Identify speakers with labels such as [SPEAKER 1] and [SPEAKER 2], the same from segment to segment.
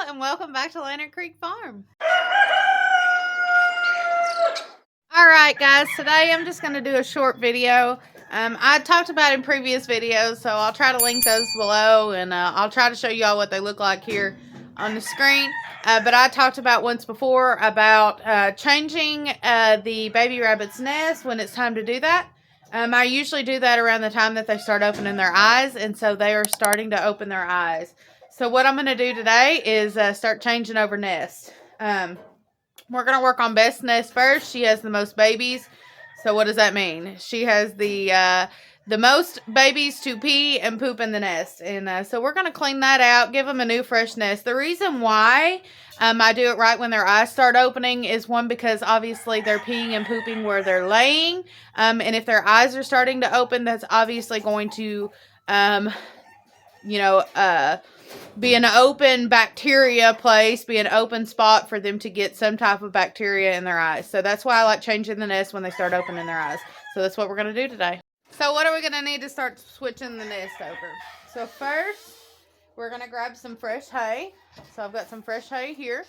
[SPEAKER 1] and welcome back to Lantern Creek Farm. Alright guys, today I'm just going to do a short video. I talked about in previous videos, so I'll try to link those below, and I'll try to show you all what they look like here on the screen. But I talked about once before about changing the baby rabbit's nest when it's time to do that. I usually do that around the time that they start opening their eyes, and so they are starting to open their eyes. So what I'm going to do today is start changing over nests. We're going to work on best nest first. She has the most babies. So what does that mean? She has the most babies to pee and poop in the nest. And so we're going to clean that out, give them a new fresh nest. The reason why I do it right when their eyes start opening is one, because obviously they're peeing and pooping where they're laying. And if their eyes are starting to open, that's obviously going to, be an open bacteria place, be an open spot for them to get some type of bacteria in their eyes. So that's why I like changing the nest when they start opening their eyes. So that's what we're going to do today. So what are we going to need to start switching the nest over? So first, we're going to grab some fresh hay. So I've got some fresh hay here.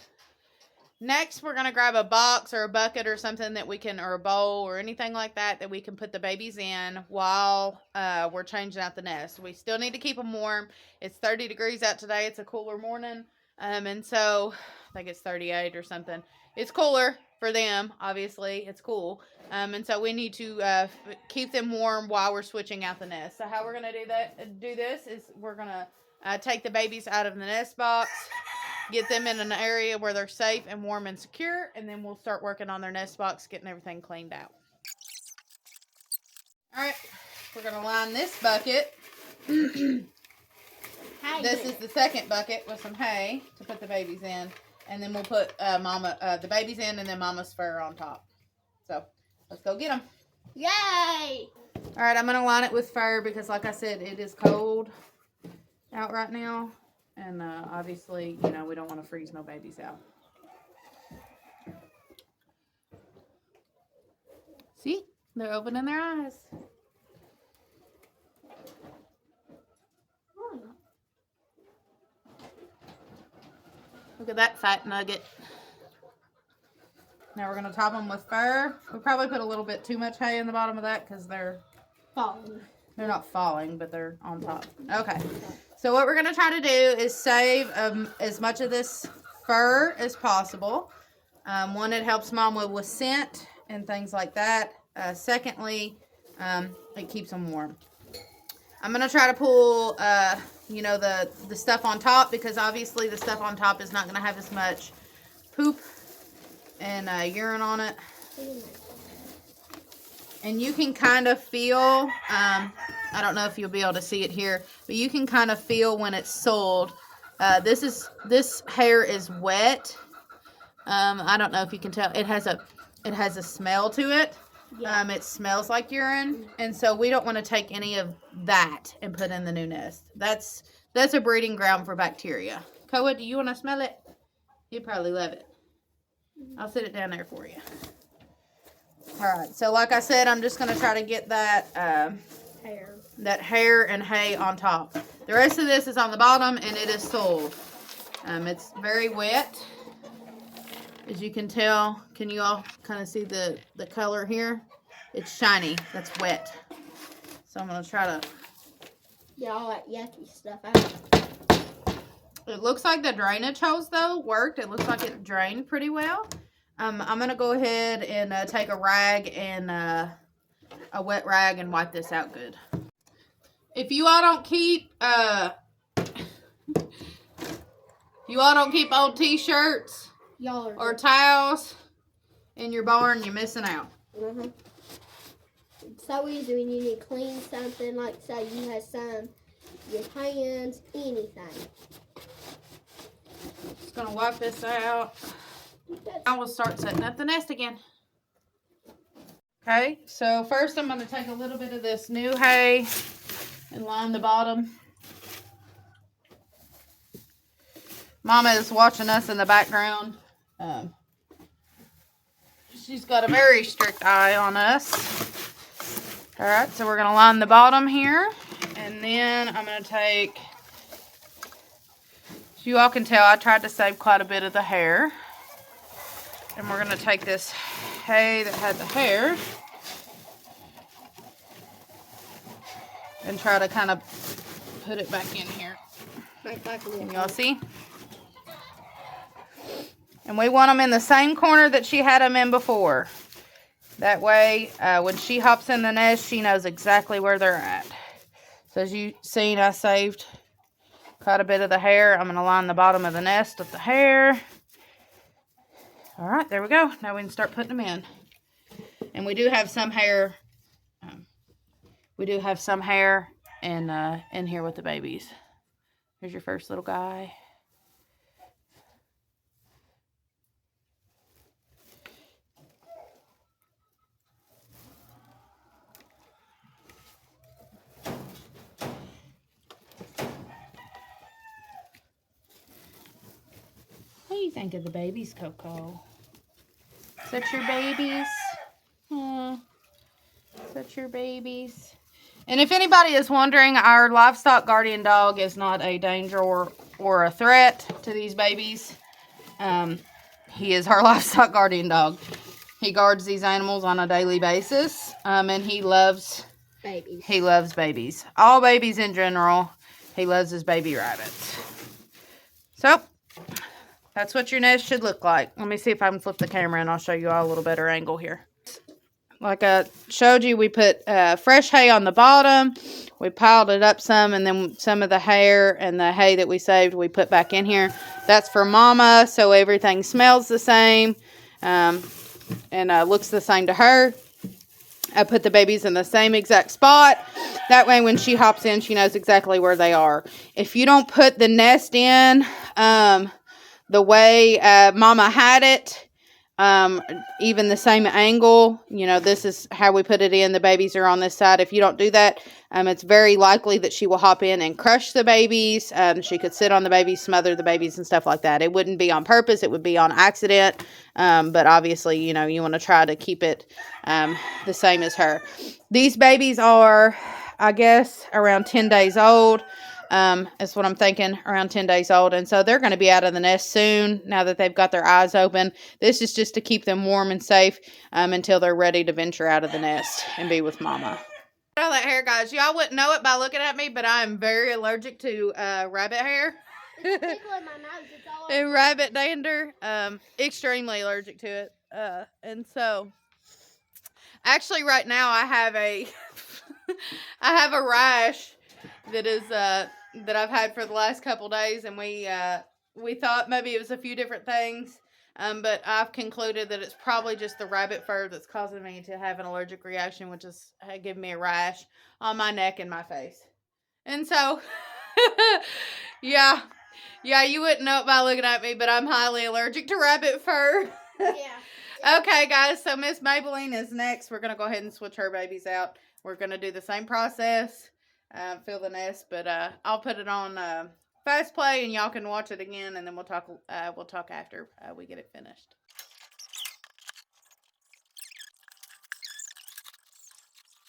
[SPEAKER 1] Next, we're going to grab a box or a bucket or something that we can, or a bowl or anything like that, that we can put the babies in while we're changing out the nest. We still need to keep them warm. It's 30 degrees out today. It's a cooler morning. And so I think it's 38 or something. It's cooler for them, obviously. It's cool. And so we need to keep them warm while we're switching out the nest. So how we're going to do this is we're going to take the babies out of the nest box, get them in an area where they're safe and warm and secure, and then we'll start working on their nest box, getting everything cleaned out. Alright, we're going to line this bucket. This is the second bucket with some hay to put the babies in, and then we'll put the babies in, and then Mama's fur on top. So, let's go get them.
[SPEAKER 2] Yay!
[SPEAKER 1] Alright, I'm going to line it with fur because, like I said, it is cold out right now. And obviously, we don't want to freeze no babies out. See? They're opening their eyes. Look at that fat nugget. Now we're going to top them with fur. We probably put a little bit too much hay in the bottom of that because they're
[SPEAKER 2] falling.
[SPEAKER 1] They're not falling, but they're on top. Okay. So what we're going to try to do is save as much of this fur as possible. One, it helps Mom with scent and things like that. Secondly, it keeps them warm. I'm going to try to pull, the stuff on top, because obviously the stuff on top is not going to have as much poop and urine on it. And you can kind of feel, I don't know if you'll be able to see it here, but you can kind of feel when it's sold. This hair is wet. I don't know if you can tell. It has a smell to it. Yeah. It smells like urine, and so we don't want to take any of that and put in the new nest. That's a breeding ground for bacteria. Koa, do you want to smell it? You'd probably love it. I'll sit it down there for you. Alright, so like I said, I'm just going to try to get that hair and hay on top. The rest of this is on the bottom, and it is sold. It's very wet, as you can tell. Can you all kind of see the color here? It's shiny. That's wet. So I'm going to try to...
[SPEAKER 2] Yeah, all that yucky stuff out.
[SPEAKER 1] It looks like the drainage hose, though, worked. It looks like it drained pretty well. I'm going to go ahead and take a rag and a wet rag and wipe this out good. If you all don't keep old t-shirts or towels in your barn, you're missing out.
[SPEAKER 2] Mm-hmm. It's so easy when you need to clean something, like say you have some, your hands, anything.
[SPEAKER 1] Just going to wipe this out. I will start setting up the nest again. Okay, so first I'm going to take a little bit of this new hay and line the bottom. Mama is watching us in the background. She's got a very strict eye on us. Alright, so we're going to line the bottom here. And then I'm going to take you all can tell, I tried to save quite a bit of the hair. And we're going to take this hay that had the hair and try to kind of put it back in here. Can y'all see? And we want them in the same corner that she had them in before. That way, when she hops in the nest, she knows exactly where they're at. So as you've seen, I saved quite a bit of the hair. I'm going to line the bottom of the nest with the hair. All right, there we go. Now we can start putting them in. And we do have some hair. In here with the babies. Here's your first little guy. What do you think of the babies, Coco? Is that your babies? Is that your babies? And if anybody is wondering, our livestock guardian dog is not a danger or a threat to these babies. He is our livestock guardian dog. He guards these animals on a daily basis, and he loves
[SPEAKER 2] babies.
[SPEAKER 1] He loves babies. All babies in general. He loves his baby rabbits. So, that's what your nest should look like. Let me see if I can flip the camera and I'll show you all a little better angle here. Like I showed you, we put fresh hay on the bottom. We piled it up some, and then some of the hair and the hay that we saved, we put back in here. That's for Mama, so everything smells the same and looks the same to her. I put the babies in the same exact spot. That way when she hops in, she knows exactly where they are. If you don't put the nest in the way Mama had it, even the same angle, you know, this is how we put it in. The babies are on this side. If you don't do that, it's very likely that she will hop in and crush the babies. She could sit on the babies, smother the babies and stuff like that. It wouldn't be on purpose. It would be on accident. But obviously, you know, you want to try to keep it the same as her. These babies are, I guess, around 10 days old. Is what I'm thinking, around 10 days old. And so they're going to be out of the nest soon, now that they've got their eyes open. This is just to keep them warm and safe until they're ready to venture out of the nest and be with Mama. All that hair, guys. Y'all wouldn't know it by looking at me, but I am very allergic to rabbit hair.
[SPEAKER 2] It's tickling my nose. It's all over.
[SPEAKER 1] And rabbit dander. Extremely allergic to it. And so, actually right now I have a rash that is that I've had for the last couple days, and we thought maybe it was a few different things, but I've concluded that it's probably just the rabbit fur that's causing me to have an allergic reaction, which is giving me a rash on my neck and my face. And so, yeah, you wouldn't know it by looking at me, but I'm highly allergic to rabbit fur.
[SPEAKER 2] Yeah.
[SPEAKER 1] Okay, guys, so Miss Maybelline is next. We're going to go ahead and switch her babies out. We're going to do the same process. Fill the nest, but I'll put it on fast play, and y'all can watch it again, and then we'll talk after we get it finished.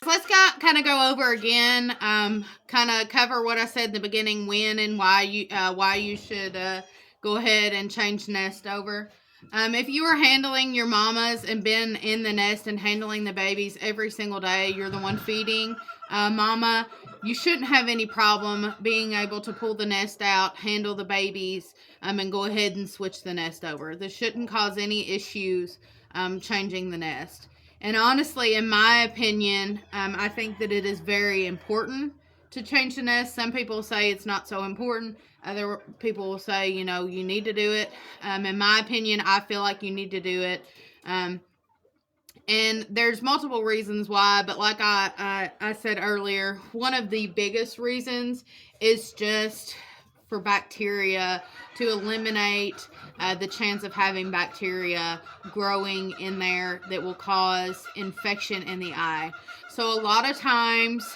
[SPEAKER 1] Let's kind of go over again, kind of cover what I said in the beginning, when and why you should go ahead and change the nest over. If you are handling your mamas and been in the nest and handling the babies every single day, you're the one feeding Mama, you shouldn't have any problem being able to pull the nest out, handle the babies, and go ahead and switch the nest over. This shouldn't cause any issues changing the nest. And honestly, in my opinion, I think that it is very important to change the nest. Some people say it's not so important. Other people will say, you know, you need to do it. In my opinion, I feel like you need to do it. And there's multiple reasons why, but like I said earlier, one of the biggest reasons is just for bacteria, to eliminate the chance of having bacteria growing in there that will cause infection in the eye. So a lot of times,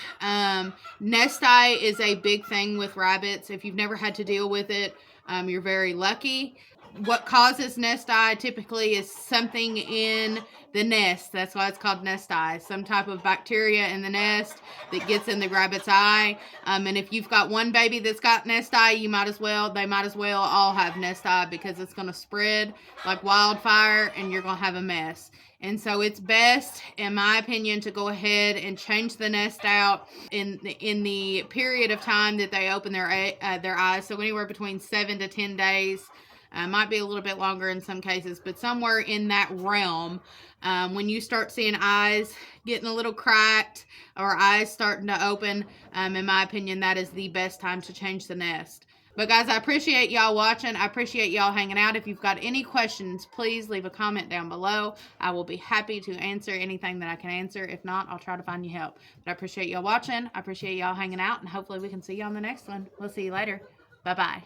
[SPEAKER 1] nest eye is a big thing with rabbits. If you've never had to deal with it, you're very lucky. what causes nest eye typically is something in the nest. That's why it's called nest eye. Some type of bacteria in the nest that gets in the rabbit's eye. And if you've got one baby that's got nest eye, they might as well all have nest eye, because it's going to spread like wildfire and you're going to have a mess. And so it's best, in my opinion, to go ahead and change the nest out in the period of time that they open their eyes. So anywhere between 7 to 10 days. Might be a little bit longer in some cases, but somewhere in that realm. When you start seeing eyes getting a little cracked or eyes starting to open, in my opinion, that is the best time to change the nest. But guys, I appreciate y'all watching. I appreciate y'all hanging out. If you've got any questions, please leave a comment down below. I will be happy to answer anything that I can answer. If not, I'll try to find you help. But I appreciate y'all watching. I appreciate y'all hanging out, and hopefully we can see you on the next one. We'll see you later. Bye-bye.